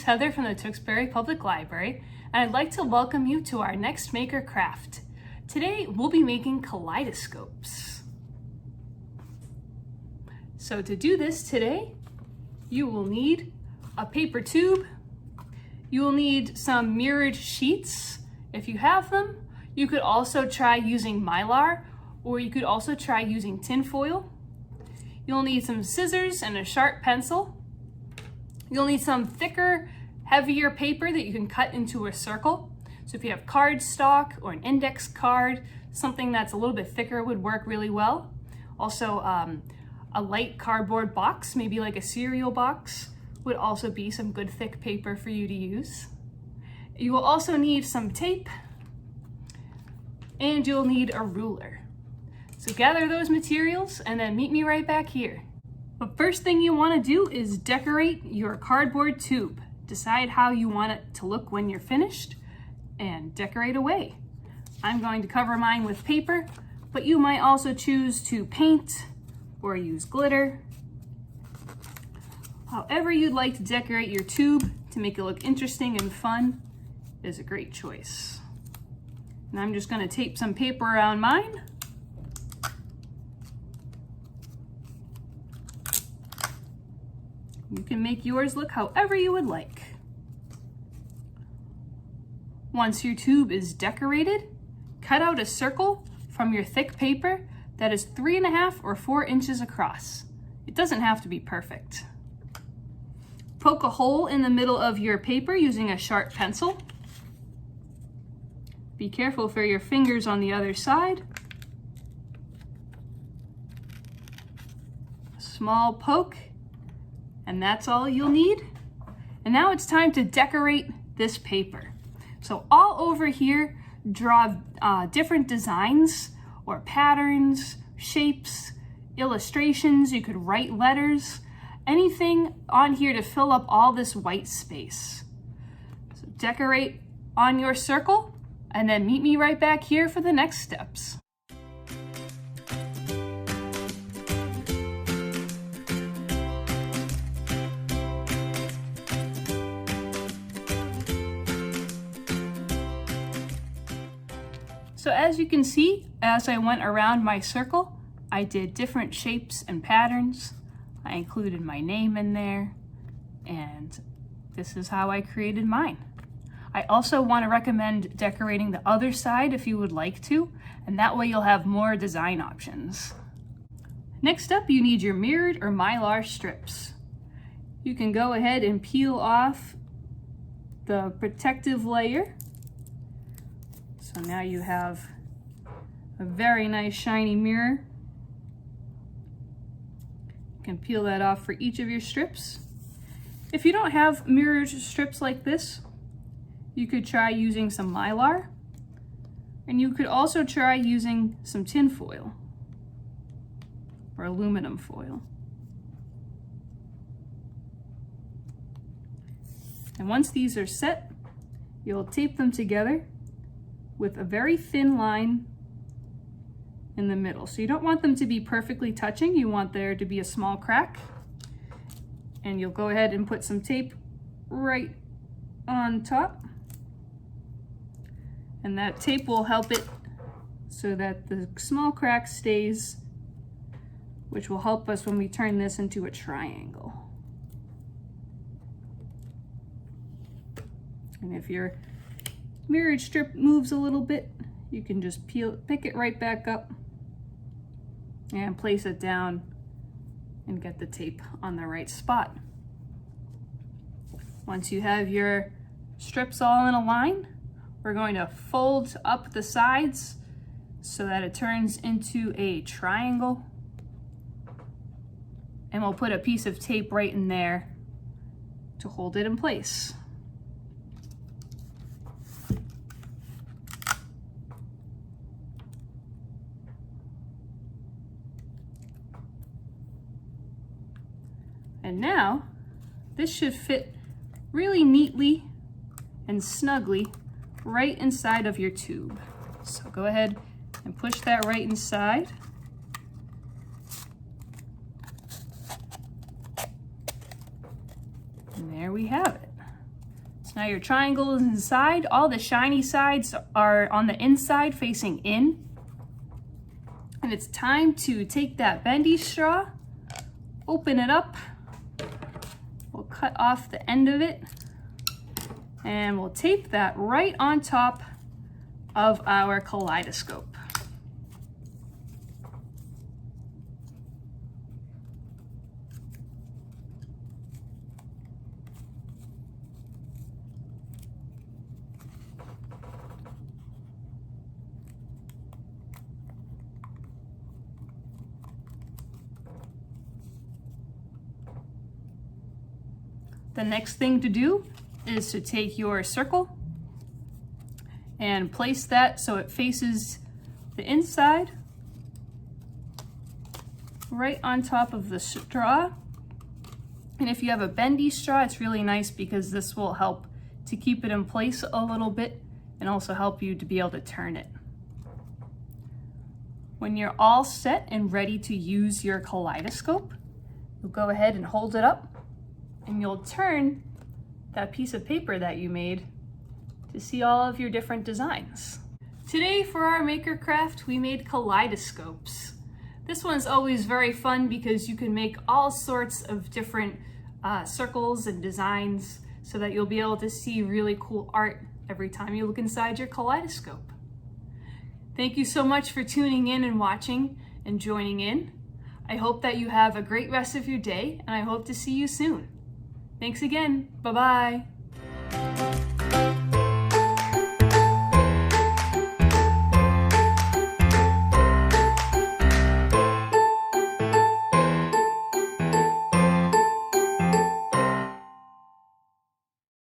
is Heather from the Tewksbury Public Library, and I'd like to welcome you to our next maker craft. Today, we'll be making kaleidoscopes. So to do this today, you will need a paper tube. You will need some mirrored sheets. If you have them, you could also try using mylar, or you could also try using tin foil. You'll need some scissors and a sharp pencil. You'll need some thicker, heavier paper that you can cut into a circle. So if you have cardstock or an index card, something that's a little bit thicker would work really well. Also, a light cardboard box, maybe like a cereal box, would also be some good thick paper for you to use. You will also need some tape, and you'll need a ruler. So gather those materials and then meet me right back here. The first thing you want to do is decorate your cardboard tube. Decide how you want it to look when you're finished and decorate away. I'm going to cover mine with paper, but you might also choose to paint or use glitter. However you'd like to decorate your tube to make it look interesting and fun is a great choice. And I'm just going to tape some paper around mine. You can make yours look however you would like. Once your tube is decorated, cut out a circle from your thick paper that is 3.5 or 4 inches across. It doesn't have to be perfect. Poke a hole in the middle of your paper using a sharp pencil. Be careful for your fingers on the other side. A small poke. And that's all you'll need. And now it's time to decorate this paper. So all over here, draw different designs or patterns, shapes, illustrations. You could write letters, anything on here to fill up all this white space. So decorate on your circle and then meet me right back here for the next steps. So as you can see, as I went around my circle, I did different shapes and patterns. I included my name in there, and this is how I created mine. I also want to recommend decorating the other side if you would like to, and that way you'll have more design options. Next up, you need your mirrored or mylar strips. You can go ahead and peel off the protective layer. So now you have a very nice shiny mirror. You can peel that off for each of your strips. If you don't have mirrored strips like this, you could try using some mylar, and you could also try using some tin foil or aluminum foil. And once these are set, you'll tape them together with a very thin line in the middle. So you don't want them to be perfectly touching, you want there to be a small crack. And you'll go ahead and put some tape right on top. And that tape will help it so that the small crack stays, which will help us when we turn this into a triangle. And if your mirrored strip moves a little bit, you can just pick it right back up and place it down and get the tape on the right spot. Once you have your strips all in a line, we're going to fold up the sides so that it turns into a triangle. And we'll put a piece of tape right in there to hold it in place. And now, this should fit really neatly and snugly right inside of your tube. So go ahead and push that right inside. And there we have it. Now your triangle is inside. All the shiny sides are on the inside facing in. And it's time to take that bendy straw, open it up. We'll cut off the end of it and we'll tape that right on top of our kaleidoscope. The next thing to do is to take your circle and place that so it faces the inside right on top of the straw. And if you have a bendy straw, it's really nice because this will help to keep it in place a little bit and also help you to be able to turn it. When you're all set and ready to use your kaleidoscope, you'll go ahead and hold it up and you'll turn that piece of paper that you made to see all of your different designs. Today for our maker craft, we made kaleidoscopes. This one's always very fun because you can make all sorts of different circles and designs so that you'll be able to see really cool art every time you look inside your kaleidoscope. Thank you so much for tuning in and watching and joining in. I hope that you have a great rest of your day and I hope to see you soon. Thanks again. Bye-bye.